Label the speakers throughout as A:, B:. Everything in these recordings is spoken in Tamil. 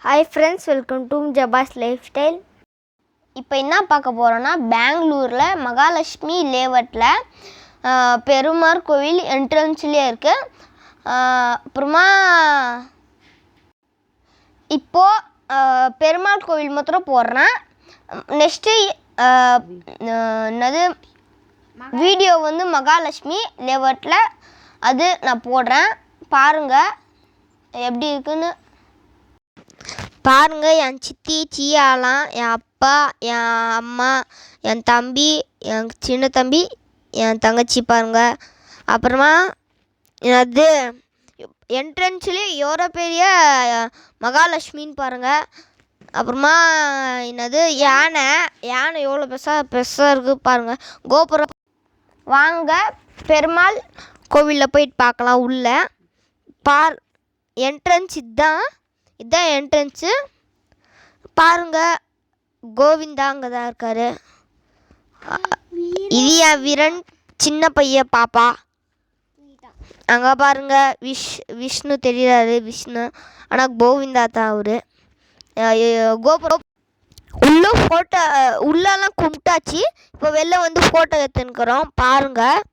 A: Hi friends, welcome to Jabba's Lifestyle. இப்போ என்ன பார்க்க போகிறோன்னா பெங்களூரில் மகாலட்சுமி லேஅவுட்டில் பெருமாள் கோவில் என்ட்ரன்ஸ்லேயே இருக்குது. அப்புறமா இப்போது பெருமாள் கோவில் மாத்திரம் போடுறேன். நெக்ஸ்ட்டு என்னது வீடியோ வந்து மகாலட்சுமி லேஅவுட்டில் அது நான் போடுறேன். பாருங்கள் எப்படி இருக்குன்னு பாருங்கள். என் சித்தி சியாலாம், என் அப்பா, என் அம்மா, என் தம்பி, என் சின்ன தம்பி, என் தங்கச்சி பாருங்கள். அப்புறமா அது என்ட்ரன்ஸ்லேயே எவ்வளோ பெரிய மகாலட்சுமின்னு பாருங்கள். அப்புறமா என்னது யானை எவ்வளோ பெருசாக இருக்குது பாருங்கள். கோபுரம் வாங்க பெருமாள் கோவிலில் போயிட்டு பார்க்கலாம். உள்ளே என்ட்ரன்ஸ் இதுதான் என்ட்ரன்ஸு பாருங்கள். கோவிந்தா அங்கே தான் இருக்கார். இது என் வீரன் சின்ன பையன் பாப்பா. அங்கே பாருங்கள் விஷ்ணு தெரியாது, விஷ்ணு ஆனால் கோவிந்தா தான் அவர். கோபுரம் உள்ளெல்லாம் கும்பிட்டாச்சு. இப்போ வெளில வந்து ஃபோட்டோ எடுத்துன்னுக்குறோம். பாருங்கள்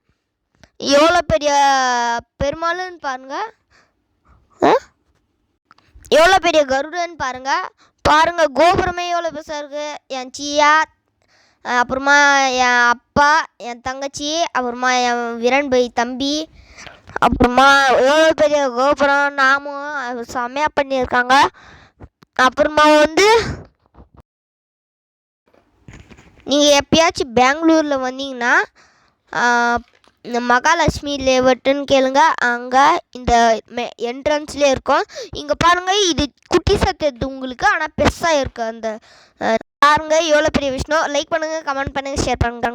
A: எவ்வளோ பெரிய பெருமாள்னு பாருங்கள். எவ்வளோ பெரிய கருடன்னு பாருங்கள். கோபுரமே எவ்வளோ பெருசாக இருக்குது. என் சியா, அப்புறமா என் அப்பா, என் தங்கச்சி, அப்புறமா என் வீரன் பை தம்பி, அப்புறமா எவ்வளோ பெரிய கோபுரம் நாமும் செம்மையாக பண்ணியிருக்காங்க. அப்புறமா வந்து நீங்கள் எப்பயாச்சும் பெங்களூரில் வந்தீங்கன்னா இந்த மகாலட்சுமி லேஅவுட்டுன்னு கேளுங்க. அங்கே இந்த என்ட்ரன்ஸ்லேயே இருக்கும். இங்கே பாருங்கள், இது குட்டி சத்தது உங்களுக்கு, ஆனால் பெருசாக இருக்குது. அந்த பாருங்கள் எவ்வளோ பெரிய விஷயம். லைக் பண்ணுங்கள், கமெண்ட் பண்ணுங்கள், ஷேர் பண்ணுங்கள்.